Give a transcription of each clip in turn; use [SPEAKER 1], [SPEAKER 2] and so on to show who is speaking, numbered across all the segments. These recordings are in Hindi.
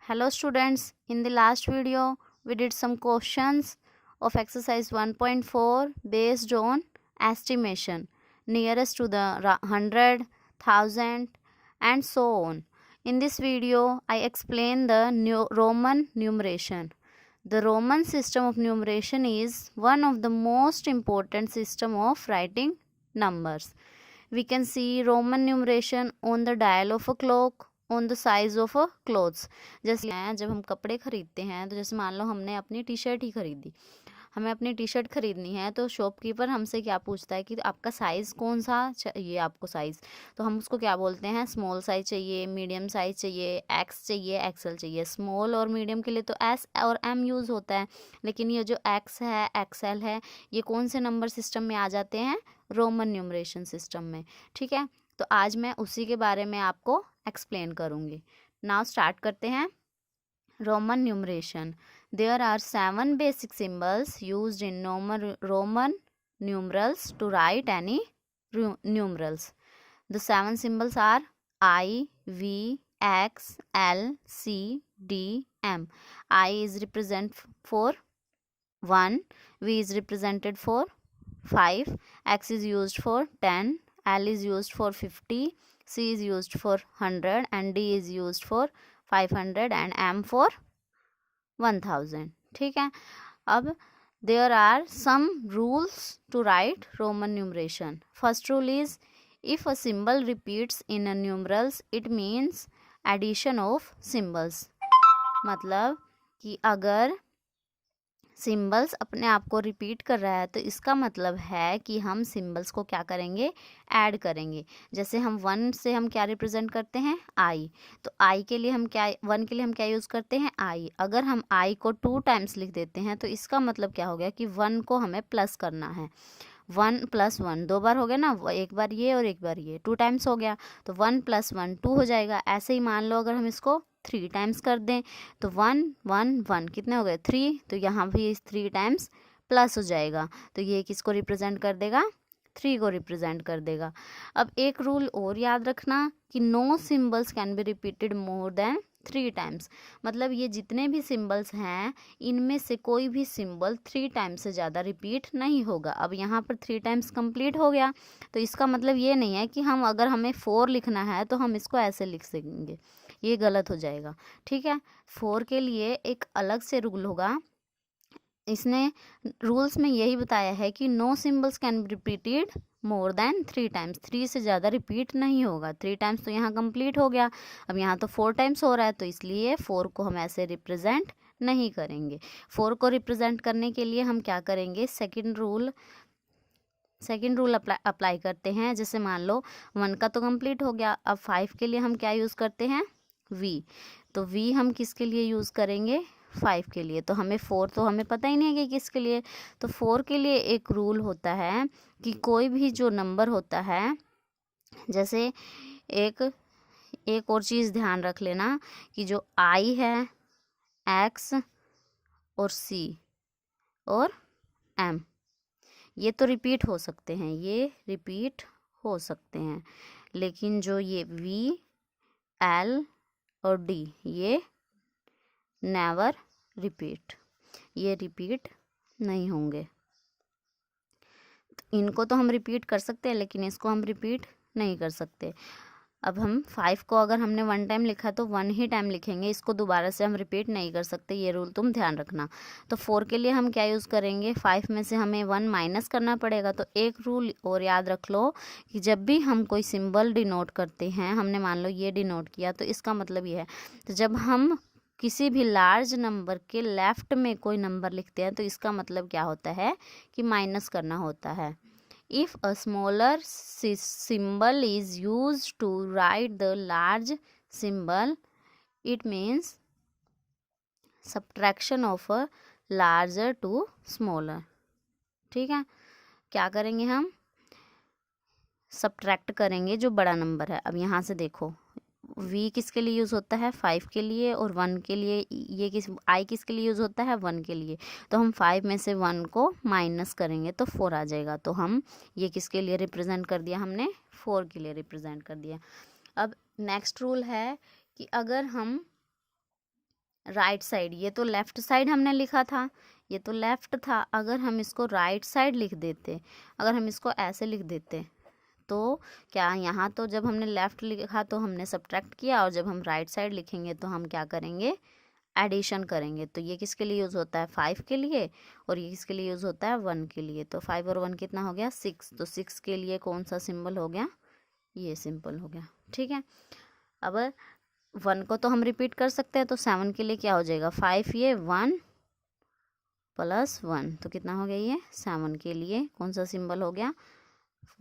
[SPEAKER 1] Hello students, in the last video we did some questions of exercise 1.4 based on estimation nearest to the 100, 1000 and so on. In this video I explain the Roman numeration. The Roman system of numeration is one of the most important system of writing numbers. We can see Roman numeration on the dial of a clock, on the size of a clothes. जैसे जब हम कपड़े खरीदते हैं तो जैसे मान लो हमने अपनी टी शर्ट ही खरीदी, हमें अपनी टी शर्ट खरीदनी है तो शॉपकीपर हमसे क्या पूछता है कि आपका साइज़ कौन सा चाहिए आपको साइज़, तो हम उसको क्या बोलते हैं, स्मॉल साइज़ चाहिए, मीडियम साइज़ चाहिए, एक्स चाहिए, एक्सएल चाहिए। स्मॉल और मीडियम के लिए तो एस और एम यूज़ होता है, लेकिन ये जो एक्स है, एक्सएल है, ये कौन से नंबर सिस्टम में आ जाते हैं, रोमन न्यूमरेशन सिस्टम में। ठीक है, तो आज मैं उसी के बारे में आपको एक्सप्लेन करूँगी। नाउ स्टार्ट करते हैं। Roman numeration. There are 7 basic symbols used in Roman numerals to write any numerals. The 7 symbols are I, V, X, L, C, D, M. I is represented for 1, V is represented for 5, X is used for 10, L is used for 50, C is used for 100 and D is used for 500 and M for 1000. ठीक है, अब there are some rules to write Roman numeration. First rule is if a symbol repeats in a numerals it means addition of symbols. मतलब कि अगर सिम्बल्स अपने आप को रिपीट कर रहा है तो इसका मतलब है कि हम सिम्बल्स को क्या करेंगे, ऐड करेंगे। जैसे हम 1 से हम क्या रिप्रेजेंट करते हैं, आई, तो आई के लिए हम क्या, 1 के लिए हम क्या यूज़ करते हैं, आई। अगर हम आई को 2 टाइम्स लिख देते हैं तो इसका मतलब क्या हो गया कि 1 को हमें प्लस करना है। 1 + 1 2 बार हो गया ना, एक बार ये और एक बार ये, 2 टाइम्स हो गया, तो 1 + 1 2 हो जाएगा। ऐसे ही मान लो अगर हम इसको 3 टाइम्स कर दें तो 1 1 1 कितने हो गए, 3, तो यहाँ भी 3 टाइम्स प्लस हो जाएगा, तो ये किसको रिप्रेजेंट कर देगा, 3 को रिप्रेजेंट कर देगा। अब एक रूल और याद रखना कि no symbols can be repeated more than 3 times. मतलब ये जितने भी सिम्बल्स हैं इनमें से कोई भी सिम्बल 3 टाइम्स से ज़्यादा रिपीट नहीं होगा। अब यहाँ पर 3 टाइम्स कंप्लीट हो गया, तो इसका मतलब ये नहीं है कि हम अगर हमें 4 लिखना है तो हम इसको ऐसे लिख सकेंगे, ये गलत हो जाएगा। ठीक है, 4 के लिए एक अलग से रूल होगा। इसने रूल्स में यही बताया है कि no symbols can be repeated more than 3 times. 3 से ज़्यादा रिपीट नहीं होगा। 3 टाइम्स तो यहाँ कंप्लीट हो गया, अब यहाँ तो 4 टाइम्स हो रहा है, तो इसलिए 4 को हम ऐसे रिप्रेजेंट नहीं करेंगे। 4 को रिप्रेजेंट करने के लिए हम क्या करेंगे, सेकंड रूल अप्लाई करते हैं। जैसे मान लो 1 का तो कंप्लीट हो गया, अब 5 के लिए हम क्या यूज़ करते हैं, वी। तो वी हम किसके लिए यूज़ करेंगे, 5 के लिए। तो हमें 4 तो हमें पता ही नहीं है कि किसके लिए, तो 4 के लिए एक रूल होता है कि कोई भी जो नंबर होता है, जैसे एक और चीज़ ध्यान रख लेना कि जो आई है, एक्स और सी और एम, ये तो रिपीट हो सकते हैं, ये रिपीट हो सकते हैं, लेकिन जो ये वी, एल और डी, ये नेवर रिपीट, ये रिपीट नहीं होंगे। तो इनको तो हम रिपीट कर सकते हैं लेकिन इसको हम रिपीट नहीं कर सकते। अब हम 5 को अगर हमने 1 टाइम लिखा तो 1 ही टाइम लिखेंगे, इसको दोबारा से हम रिपीट नहीं कर सकते, ये रूल तुम ध्यान रखना। तो 4 के लिए हम क्या यूज़ करेंगे, 5 में से हमें 1 माइनस करना पड़ेगा। तो एक रूल और याद रख लो कि जब भी हम कोई सिंबल डिनोट करते हैं, हमने मान लो ये डिनोट किया, तो इसका मतलब ये है, तो जब हम किसी भी लार्ज नंबर के लेफ्ट में कोई नंबर लिखते हैं तो इसका मतलब क्या होता है कि माइनस करना होता है। If a smaller symbol is used to write the large symbol, it means subtraction of a larger to smaller. ठीक है, क्या करेंगे हम, सब्ट्रैक्ट करेंगे जो बड़ा नंबर है। अब यहाँ से देखो, v किसके लिए यूज़ होता है, 5 के लिए, और 1 के लिए, ये i किसके लिए यूज़ होता है, 1 के लिए। तो हम 5 में से 1 को माइनस करेंगे तो 4 आ जाएगा। तो हम ये किसके लिए रिप्रेजेंट कर दिया, हमने 4 के लिए रिप्रेजेंट कर दिया। अब नेक्स्ट रूल है कि अगर हम राइट साइड, ये तो लेफ्ट साइड हमने लिखा था, ये तो लेफ्ट था। अगर हम इसको राइट साइड लिख देते, अगर हम इसको ऐसे लिख देते तो क्या, यहाँ तो जब हमने लेफ्ट लिखा तो हमने सब्ट्रैक्ट किया, और जब हम राइट साइड लिखेंगे तो हम क्या करेंगे, एडिशन करेंगे। तो ये किसके लिए यूज़ होता है, 5 के लिए, और ये किसके लिए यूज़ होता है, 1 के लिए। तो 5 और 1 कितना हो गया, 6। तो 6 के लिए कौन सा सिंबल हो गया, ये सिंबल हो गया। ठीक है, अब 1 को तो हम रिपीट कर सकते हैं, तो 7 के लिए क्या हो जाएगा, 5 ये 1 प्लस 1, तो कितना हो गया, ये 7 के लिए कौन सा सिंबल हो गया,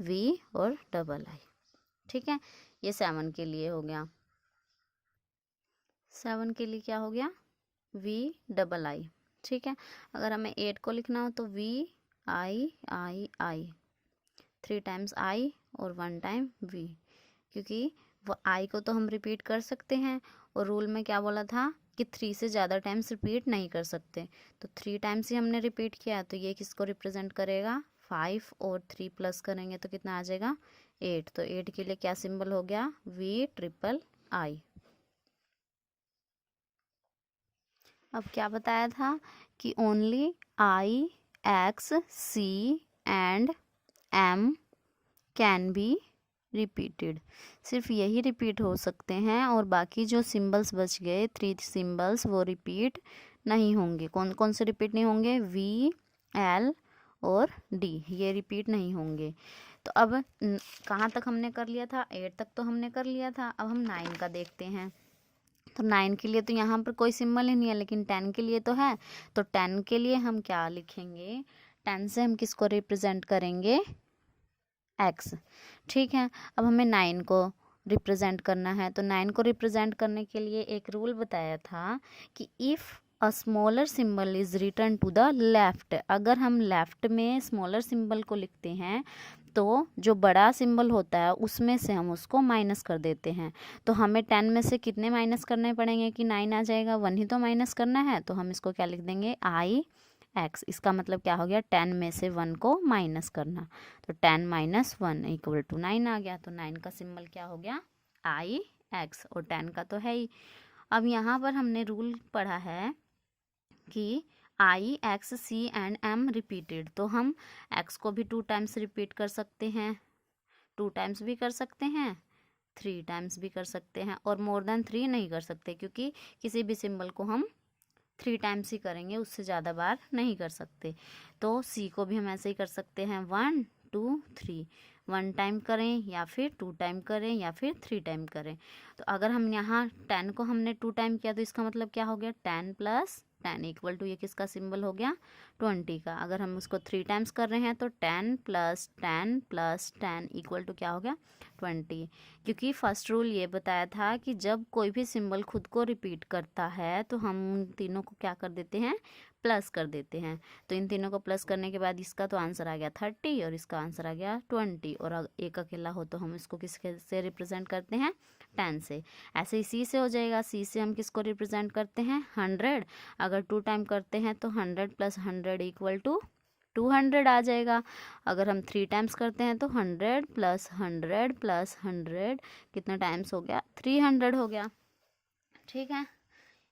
[SPEAKER 1] V और डबल I। ठीक है, ये 7 के लिए हो गया। 7 के लिए क्या हो गया, V डबल I। ठीक है, अगर हमें 8 को लिखना हो तो V I 3 टाइम्स I और 1 टाइम V, क्योंकि वो I को तो हम रिपीट कर सकते हैं, और रूल में क्या बोला था कि 3 से ज़्यादा टाइम्स रिपीट नहीं कर सकते। तो 3 टाइम्स ही हमने रिपीट किया, तो ये किसको रिप्रेजेंट करेगा, 5 और 3 प्लस करेंगे तो कितना आ जाएगा, 8। तो 8 के लिए क्या सिंबल हो गया, V ट्रिपल I। अब क्या बताया था कि only I, X, C and M can be repeated, सिर्फ यही रिपीट हो सकते हैं, और बाकी जो सिंबल्स बच गए 3 सिंबल्स वो रिपीट नहीं होंगे। कौन कौन से रिपीट नहीं होंगे, V, L और D, ये रिपीट नहीं होंगे। तो अब कहाँ तक हमने कर लिया था, 8 तक तो हमने कर लिया था। अब हम 9 का देखते हैं। तो 9 के लिए तो यहाँ पर कोई सिंबल ही नहीं है, लेकिन 10 के लिए तो है। तो 10 के लिए हम क्या लिखेंगे, 10 से हम किसको रिप्रेजेंट करेंगे, X। ठीक है, अब हमें 9 को रिप्रेजेंट करना है। तो 9 को रिप्रेजेंट करने के लिए एक रूल बताया था कि if a smaller symbol is written to the left, अगर हम लेफ्ट में स्मॉलर सिंबल को लिखते हैं तो जो बड़ा सिंबल होता है उसमें से हम उसको माइनस कर देते हैं। तो हमें 10 में से कितने माइनस करने पड़ेंगे कि 9 आ जाएगा, 1 ही तो माइनस करना है। तो हम इसको क्या लिख देंगे, IX। इसका मतलब क्या हो गया, 10 में से 1 को माइनस करना। तो 10 माइनस 1 इक्वल टू 9 आ गया। तो 9 का सिंबल क्या हो गया, IX, और 10 का तो है ही। अब यहाँ पर हमने रूल पढ़ा है कि I, X, C and M repeated, तो हम X को भी 2 टाइम्स रिपीट कर सकते हैं, 2 टाइम्स भी कर सकते हैं, 3 टाइम्स भी कर सकते हैं, और मोर देन 3 नहीं कर सकते, क्योंकि किसी भी सिंबल को हम 3 टाइम्स ही करेंगे, उससे ज़्यादा बार नहीं कर सकते। तो C को भी हम ऐसे ही कर सकते हैं, 1 2 3, 1 टाइम करें या फिर 2 टाइम करें या फिर 3 टाइम करें। तो अगर हम यहाँ 10 को हमने 2 टाइम किया तो इसका मतलब क्या हो गया, 10 प्लस 10 इक्वल टू, ये किसका सिंबल हो गया, 20 का। अगर हम उसको 3 टाइम्स कर रहे हैं तो 10 प्लस 10 प्लस 10 इक्वल टू क्या हो गया, 20। क्योंकि फर्स्ट रूल ये बताया था कि जब कोई भी सिंबल खुद को रिपीट करता है तो हम उन तीनों को क्या कर देते हैं, प्लस कर देते हैं। तो इन तीनों को प्लस करने के बाद इसका तो आंसर आ गया 30 और इसका आंसर आ गया 20, और एक अकेला हो तो हम इसको किसके से रिप्रेजेंट करते हैं, 10 से। ऐसे ही C से हो जाएगा, C से हम किसको रिप्रेजेंट करते हैं, 100। अगर 2 टाइम करते हैं तो 100 प्लस 100 इक्वल टू 200 आ जाएगा। अगर हम 3 टाइम्स करते हैं तो 100 प्लस 100 प्लस 100 कितना टाइम्स हो गया, 300 हो गया। ठीक है,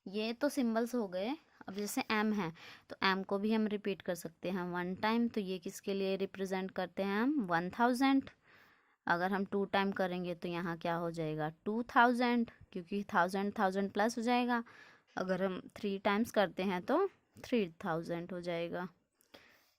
[SPEAKER 1] ये तो सिंबल्स हो गए। अब जैसे M है तो M को भी हम रिपीट कर सकते हैं 1 टाइम, तो ये किसके लिए रिप्रेजेंट करते हैं हम, 1000। अगर हम 2 टाइम करेंगे तो यहाँ क्या हो जाएगा, 2000, क्योंकि 1000 प्लस हो जाएगा। अगर हम 3 टाइम्स करते हैं तो 3000 हो जाएगा।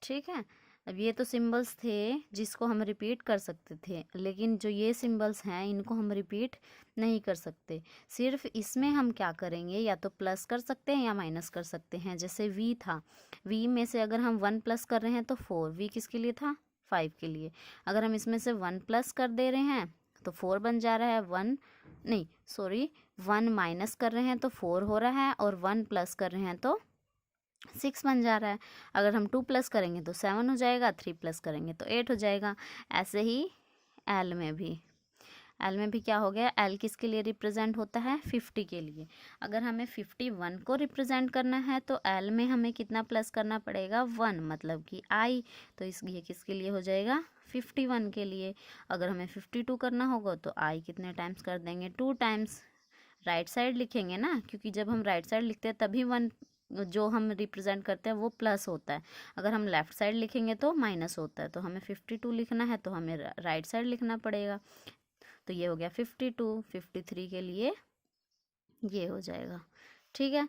[SPEAKER 1] ठीक है, अब ये तो सिंबल्स थे जिसको हम रिपीट कर सकते थे, लेकिन जो ये सिंबल्स हैं इनको हम रिपीट नहीं कर सकते। सिर्फ इसमें हम क्या करेंगे, या तो प्लस कर सकते हैं या माइनस कर सकते हैं। जैसे V था, V में से अगर हम 1 प्लस कर रहे हैं तो 4, V किसके लिए था, 5 के लिए। अगर हम इसमें से 1 प्लस कर दे रहे हैं तो 4 बन जा रहा है, 1 नहीं सॉरी 1 माइनस कर रहे हैं तो 4 हो रहा है, और 1 प्लस कर रहे हैं तो 6 बन जा रहा है। अगर हम 2 प्लस करेंगे तो 7 हो जाएगा, 3 प्लस करेंगे तो 8 हो जाएगा। ऐसे ही L में भी, L में भी क्या हो गया, L किसके लिए रिप्रेजेंट होता है, 50 के लिए। अगर हमें 51 को रिप्रेजेंट करना है तो L में हमें कितना प्लस करना पड़ेगा, 1, मतलब कि I। तो ये किसके लिए हो जाएगा, 51 के लिए। अगर हमें 52 करना होगा तो I कितने टाइम्स कर देंगे, 2 टाइम्स। राइट साइड लिखेंगे ना, क्योंकि जब हम राइट साइड लिखते हैं तभी 1 जो हम रिप्रेजेंट करते हैं वो प्लस होता है। अगर हम लेफ़्ट साइड लिखेंगे तो माइनस होता है। तो हमें 52 लिखना है तो हमें राइट साइड लिखना पड़ेगा। तो ये हो गया 52। 53 के लिए ये हो जाएगा। ठीक है,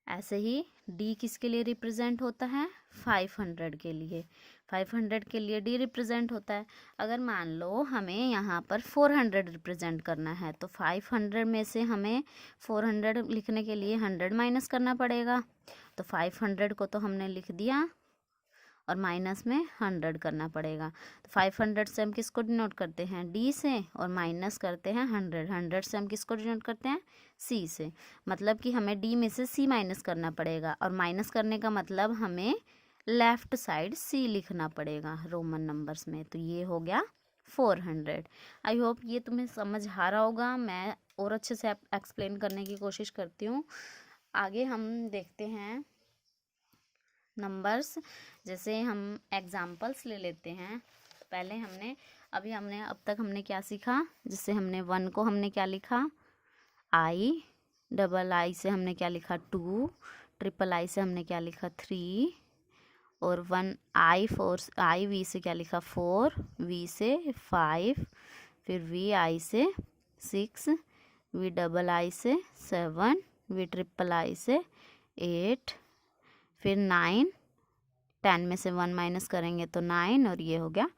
[SPEAKER 1] ऐसे ही डी किसके लिए रिप्रेजेंट होता है? 500 के लिए। 500 के लिए डी रिप्रेजेंट होता है। अगर मान लो हमें यहाँ पर 400 रिप्रेजेंट करना है तो 500 में से हमें 400 लिखने के लिए 100 माइनस करना पड़ेगा। तो 500 को तो हमने लिख दिया और माइनस में 100 करना पड़ेगा। तो 500 से हम किसको डिनोट करते हैं? डी से, और माइनस करते हैं 100। 100 से हम किसको डिनोट करते हैं? सी से। मतलब कि हमें डी में से सी माइनस करना पड़ेगा, और माइनस करने का मतलब हमें लेफ़्ट साइड सी लिखना पड़ेगा रोमन नंबर्स में। तो ये हो गया 400। आई होप ये तुम्हें समझ आ रहा होगा। मैं और अच्छे से एक्सप्लेन करने की कोशिश करती हूँ। आगे हम देखते हैं नंबर्स। जैसे हम एग्जाम्पल्स ले लेते हैं। पहले अब तक हमने क्या सीखा? जैसे हमने 1 को हमने क्या लिखा? आई। डबल आई से हमने क्या लिखा? 2। ट्रिपल आई से हमने क्या लिखा? 3। और 1 आई वी से क्या लिखा? 4। वी से 5। फिर वी आई से 6। वी डबल आई से 7। वी ट्रिपल आई से 8। फिर 9। 10 में से 1 माइनस करेंगे तो 9, और ये हो गया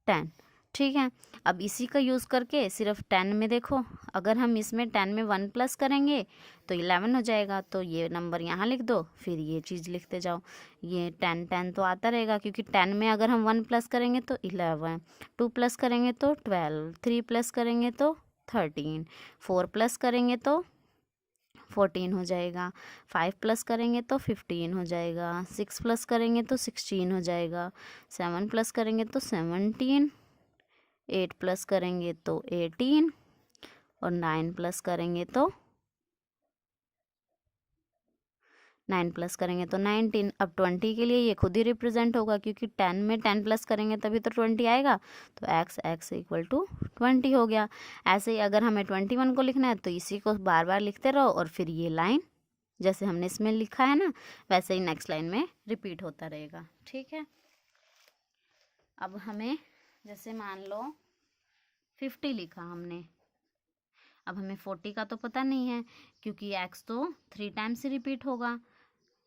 [SPEAKER 1] 10। ठीक है, अब इसी का यूज़ करके सिर्फ 10 में देखो, अगर हम इसमें 10 में 1 प्लस करेंगे तो 11 हो जाएगा। तो ये नंबर यहाँ लिख दो, फिर ये चीज़ लिखते जाओ। ये 10 10 तो आता रहेगा, क्योंकि 10 में अगर हम 1 प्लस करेंगे तो 11, 2 प्लस करेंगे तो 12, 3 प्लस करेंगे तो 13, 4 प्लस करेंगे तो 14 हो जाएगा, 5 प्लस करेंगे तो 15 हो जाएगा, 6 प्लस करेंगे तो 16 हो जाएगा, 7 प्लस करेंगे तो 17, 8 प्लस करेंगे तो 18, और 9 प्लस करेंगे तो 19। अब 20 के लिए ये खुद ही रिप्रेजेंट होगा, क्योंकि 10 में 10 प्लस करेंगे तभी तो 20 आएगा। तो x इक्वल टू 20 हो गया। ऐसे ही अगर हमें 21 को लिखना है तो इसी को बार बार लिखते रहो, और फिर ये लाइन जैसे हमने इसमें लिखा है ना, वैसे ही नेक्स्ट लाइन में रिपीट होता रहेगा। ठीक है, अब हमें जैसे मान लो 50 लिखा हमने। अब हमें 40 का तो पता नहीं है, क्योंकि x तो 3 टाइम्स ही रिपीट होगा।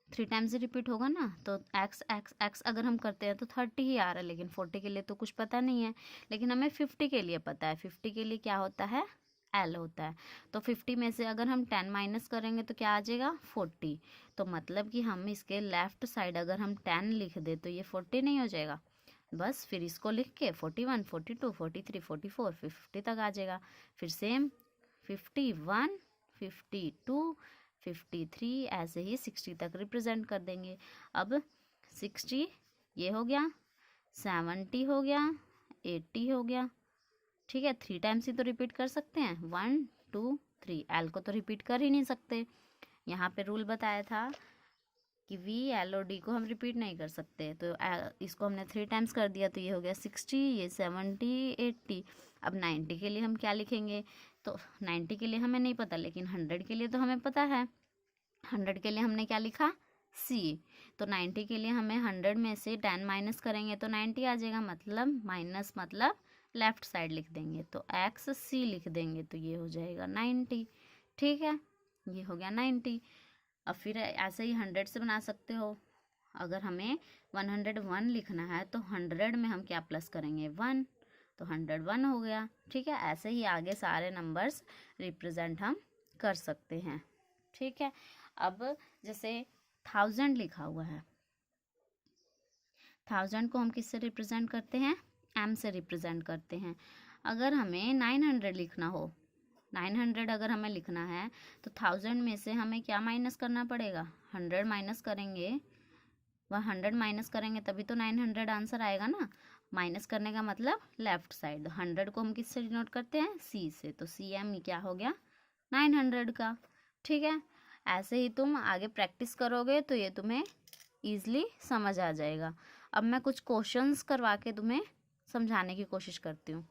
[SPEAKER 1] 3 टाइम्स ही रिपीट होगा ना, तो x अगर हम करते हैं तो 30 ही आ रहा है, लेकिन 40 के लिए तो कुछ पता नहीं है। लेकिन हमें 50 के लिए पता है। 50 के लिए क्या होता है? L होता है। तो 50 में से अगर हम 10 माइनस करेंगे तो क्या आ जाएगा? 40। तो मतलब कि हम इसके लेफ्ट साइड अगर हम 10 लिख दे तो ये 40 नहीं हो जाएगा? बस फिर इसको लिख के 41, 42, 43, 44, 50 तक आ जाएगा। फिर सेम 51, 52, 53, ऐसे ही 60 तक रिप्रेजेंट कर देंगे। अब 60 ये हो गया, 70 हो गया, 80 हो गया। ठीक है, 3 टाइम्स ही तो रिपीट कर सकते हैं, 1 2 3। एल को तो रिपीट कर ही नहीं सकते। यहाँ पे रूल बताया था कि वी एल और डी को हम रिपीट नहीं कर सकते। तो इसको हमने 3 टाइम्स कर दिया, तो ये हो गया 60, ये 70, 80। अब 90 के लिए हम क्या लिखेंगे? तो 90 के लिए हमें नहीं पता, लेकिन 100 के लिए तो हमें पता है। 100 के लिए हमने क्या लिखा? सी। तो 90 के लिए हमें 100 में से 10 माइनस करेंगे तो 90 आ जाएगा। मतलब माइनस मतलब लेफ्ट साइड लिख देंगे, तो एक्स सी लिख देंगे, तो ये हो जाएगा 90। ठीक है, ये हो गया 90। अब फिर ऐसे ही 100 से बना सकते हो। अगर हमें 101 लिखना है तो 100 में हम क्या प्लस करेंगे? 1, तो 101 हो गया। ठीक है, ऐसे ही आगे सारे नंबर्स रिप्रेजेंट हम कर सकते हैं। ठीक है, अब जैसे 1000 लिखा हुआ है, 1000 को हम किससे रिप्रेजेंट करते हैं? m से रिप्रेजेंट करते हैं। अगर हमें 900 लिखना हो, 900 अगर हमें लिखना है तो 1000 में से हमें क्या माइनस करना पड़ेगा? 100 माइनस करेंगे। वह 100 माइनस करेंगे तभी तो 900 आंसर आएगा ना। माइनस करने का मतलब लेफ्ट साइड। 100 को हम किससे डिनोट करते हैं? सी से। तो सी एम क्या हो गया? 900 का। ठीक है, ऐसे ही तुम आगे प्रैक्टिस करोगे तो ये तुम्हें ईजिली समझ आ जाएगा। अब मैं कुछ क्वेश्चंस करवा के तुम्हें समझाने की कोशिश करती हूँ।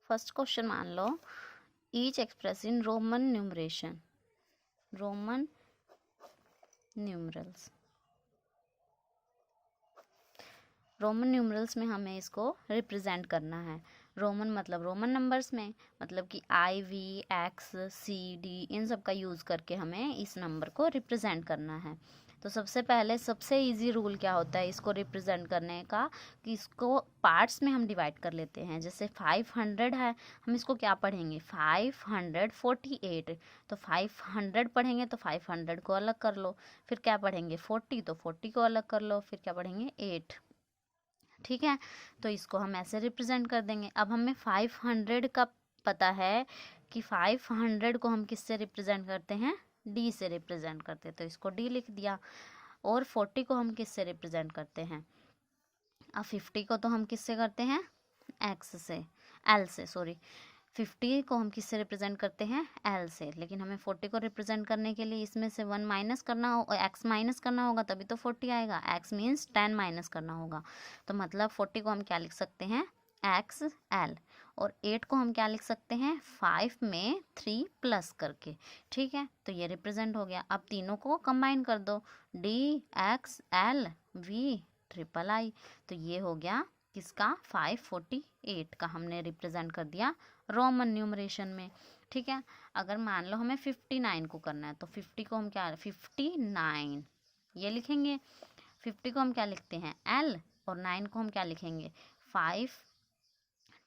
[SPEAKER 1] फर्स्ट क्वेश्चन मान लो, each express in Roman numeration, Roman numerals. Roman numerals में हमें इसको रिप्रेजेंट करना है। रोमन मतलब रोमन नंबर्स में, मतलब कि आई, वी, एक्स, सी, डी इन सब का यूज़ करके हमें इस नंबर को रिप्रेजेंट करना है। तो सबसे पहले सबसे इजी रूल क्या होता है इसको रिप्रेजेंट करने का, कि इसको पार्ट्स में हम डिवाइड कर लेते हैं। जैसे 500 है, हम इसको क्या पढ़ेंगे 548, तो 500 पढ़ेंगे तो 500 को अलग कर लो, फिर क्या पढ़ेंगे 40, तो 40 को अलग कर लो, फिर क्या पढ़ेंगे 8। ठीक है, तो इसको हम ऐसे रिप्रेजेंट कर देंगे। अब हमें 500 का पता है कि 500 को हम किससे रिप्रेजेंट करते हैं, डी से रिप्रेजेंट करते हैं, तो इसको डी लिख दिया। और 40 को हम किससे रिप्रेजेंट करते हैं, अब 50 को तो हम किससे करते हैं एक्स से, एल से, सॉरी 50 को हम किससे रिप्रेजेंट करते हैं एल से, लेकिन हमें 40 को रिप्रेजेंट करने के लिए इसमें से 1 माइनस करना हो, एक्स माइनस करना होगा, तभी तो 40 आएगा। एक्स मीन्स 10 माइनस करना होगा, तो मतलब 40 को हम क्या लिख सकते हैं एक्स एल, और 8 को हम क्या लिख सकते हैं 5 में 3 प्लस करके। ठीक है, तो ये रिप्रेजेंट हो गया। अब तीनों को कंबाइन कर दो, D x L V triple I, तो ये हो गया किसका 548 का हमने रिप्रेजेंट कर दिया रोमन न्यूमरेशन में। ठीक है, अगर मान लो हमें 59 को करना है, तो 50 को हम क्या 59 ये लिखेंगे, 50 को हम क्या लिखते हैं एल, और 9 को हम क्या लिखेंगे 5,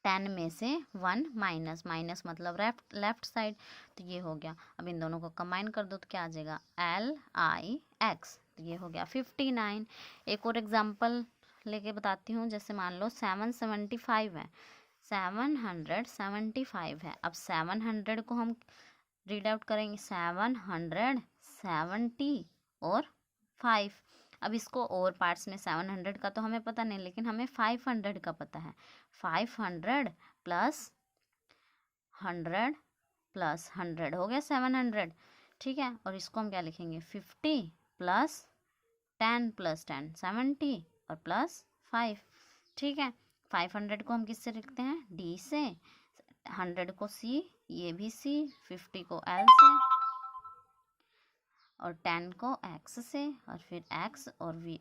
[SPEAKER 1] 10 में से 1 माइनस, माइनस मतलब लेफ्ट साइड, तो ये हो गया। अब इन दोनों को कंबाइन कर दो तो क्या आ जाएगा LIX, तो ये हो गया 59। एक और एग्जांपल लेके बताती हूँ, जैसे मान लो 775 है, 775 है। अब 700 को हम रीड आउट करेंगे 770 और 5। अब इसको और पार्ट्स में 700 का तो हमें पता नहीं, लेकिन हमें 500 का पता है। 500 प्लस 100 प्लस 100 हो गया 700। ठीक है, और इसको हम क्या लिखेंगे 50 प्लस 10 प्लस 10 70 और प्लस 5। ठीक है, 500 को हम किससे लिखते हैं डी से, 100 को सी, ये भी सी, 50 को एल से, और 10 को एक्स से, और फिर एक्स और वी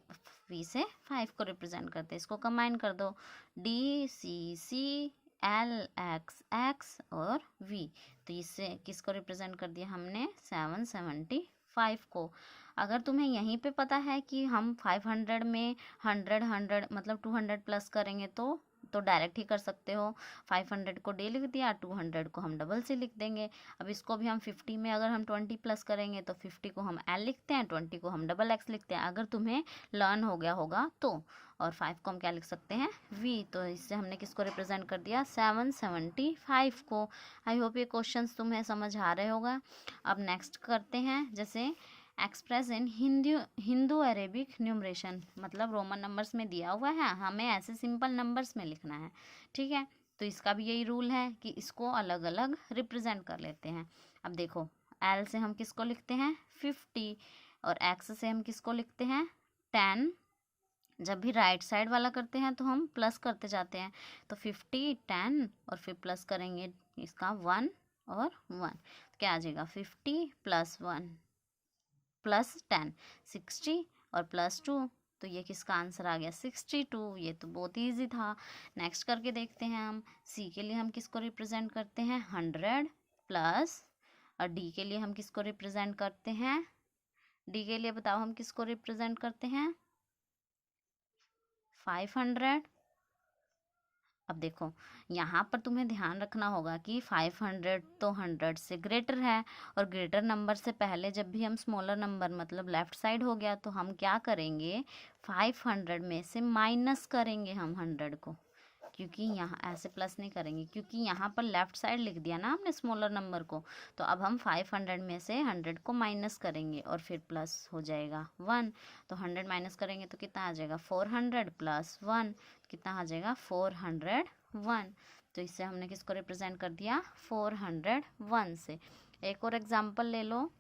[SPEAKER 1] से 5 को रिप्रेजेंट करते हैं। इसको कंबाइन कर दो, D C C L X X और वी, तो इससे किसको रिप्रेजेंट कर दिया हमने 775 को। अगर तुम्हें यहीं पे पता है कि हम 500 में 100 मतलब 200 प्लस करेंगे तो डायरेक्ट ही कर सकते हो। 500 को डी लिख दिया, 200 को हम डबल से लिख देंगे। अब इसको भी हम 50 में अगर हम 20 प्लस करेंगे तो 50 को हम एल लिखते हैं, 20 को हम डबल एक्स लिखते हैं, अगर तुम्हें लर्न हो गया होगा तो। और 5 को हम क्या लिख सकते हैं वी, तो इससे हमने किसको रिप्रेजेंट कर दिया 775 को। आई होप ये क्वेश्चंस तुम्हें समझ आ रहे होगा। अब नेक्स्ट करते हैं, जैसे express in Hindu Arabic numeration, मतलब रोमन नंबर्स में दिया हुआ है, हमें ऐसे सिंपल नंबर्स में लिखना है। ठीक है, तो इसका भी यही रूल है कि इसको अलग अलग रिप्रेजेंट कर लेते हैं। अब देखो एल से हम किसको लिखते हैं 50, और एक्स से हम किसको लिखते हैं 10। जब भी राइट साइड वाला करते हैं तो हम प्लस करते जाते हैं, तो 50 10 और फिर प्लस करेंगे इसका 1 और 1, तो क्या आ जाएगा 50 प्लस 1 प्लस 10 60 और प्लस 2, तो ये किसका आंसर आ गया 62। ये तो बहुत ही ईजी था। नेक्स्ट करके देखते हैं हम, सी के लिए हम किसको रिप्रेजेंट करते हैं 100 प्लस, और डी के लिए हम किसको रिप्रेजेंट करते हैं, डी के लिए बताओ हम किसको रिप्रेजेंट करते हैं 500। अब देखो यहाँ पर तुम्हें ध्यान रखना होगा कि 500 तो 100 से ग्रेटर है, और ग्रेटर नंबर से पहले जब भी हम स्मॉलर नंबर मतलब लेफ्ट साइड हो गया तो हम क्या करेंगे 500 में से माइनस करेंगे हम 100 को, क्योंकि यहाँ ऐसे प्लस नहीं करेंगे, क्योंकि यहाँ पर लेफ्ट साइड लिख दिया ना हमने स्मॉलर नंबर को। तो अब हम 500 में से 100 को माइनस करेंगे और फिर प्लस हो जाएगा 1, तो 100 माइनस करेंगे तो कितना आ जाएगा 400 प्लस 1, कितना आ जाएगा 401। तो इससे हमने किसको रिप्रेजेंट कर दिया 401 से। एक और एग्जांपल ले लो,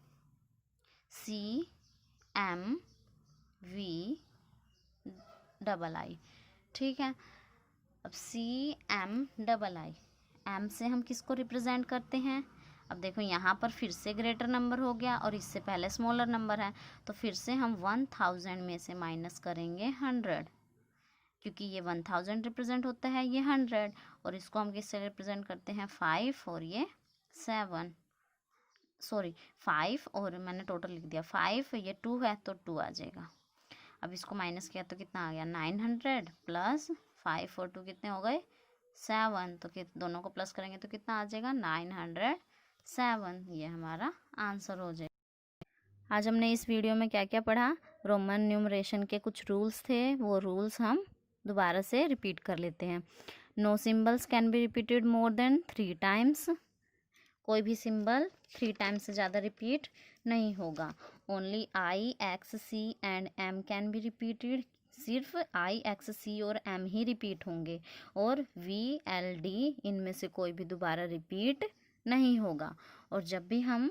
[SPEAKER 1] CMVII। ठीक है, अब CMII, एम से हम किसको रिप्रेजेंट करते हैं अब देखो यहाँ पर फिर से ग्रेटर नंबर हो गया और इससे पहले स्मॉलर नंबर है, तो फिर से हम 1000 में से माइनस करेंगे 100, क्योंकि ये 1000 रिप्रेजेंट होता है, ये 100, और इसको हम किससे रिप्रेजेंट करते हैं 5 और ये 7, सॉरी 5 और मैंने टोटल लिख दिया 5, ये 2 है तो 2 आ जाएगा। अब इसको माइनस किया तो कितना आ गया 900 प्लस 5 और 2 कितने हो गए 7, तो दोनों को प्लस करेंगे तो कितना आ जाएगा 907, ये हमारा आंसर हो जाएगा। आज हमने इस वीडियो में क्या क्या पढ़ा, रोमन न्यूमरेशन के कुछ रूल्स थे, वो रूल्स हम दोबारा से रिपीट कर लेते हैं। No symbols can be repeated more than 3 times, कोई भी सिंबल 3 टाइम्स से ज़्यादा रिपीट नहीं होगा। Only I, X, C and M can be repeated, सिर्फ आई, एक्स, सी और एम ही रिपीट होंगे, और वी, एल, डी इनमें से कोई भी दोबारा रिपीट नहीं होगा। और जब भी हम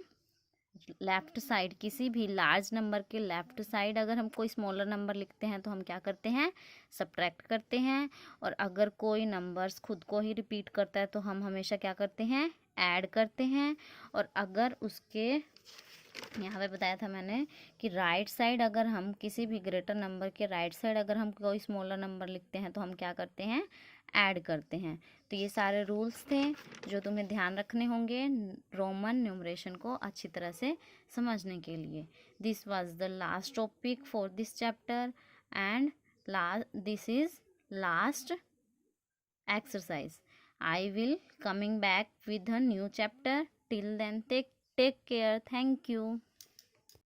[SPEAKER 1] लेफ़्ट साइड किसी भी लार्ज नंबर के लेफ़्ट साइड अगर हम कोई स्मॉलर नंबर लिखते हैं तो हम क्या करते हैं सब्ट्रैक्ट करते हैं, और अगर कोई नंबर्स खुद को ही रिपीट करता है तो हम हमेशा क्या करते हैं ऐड करते हैं। और अगर उसके यहाँ पे बताया था मैंने कि राइट साइड अगर हम किसी भी ग्रेटर नंबर के राइट साइड अगर हम कोई स्मॉलर नंबर लिखते हैं तो हम क्या करते हैं ऐड करते हैं। तो ये सारे रूल्स थे जो तुम्हें ध्यान रखने होंगे रोमन न्यूमरेशन को अच्छी तरह से समझने के लिए। This was the last topic for this chapter and this is last exercise. I will coming back with a new chapter. Till then, take care. Thank you.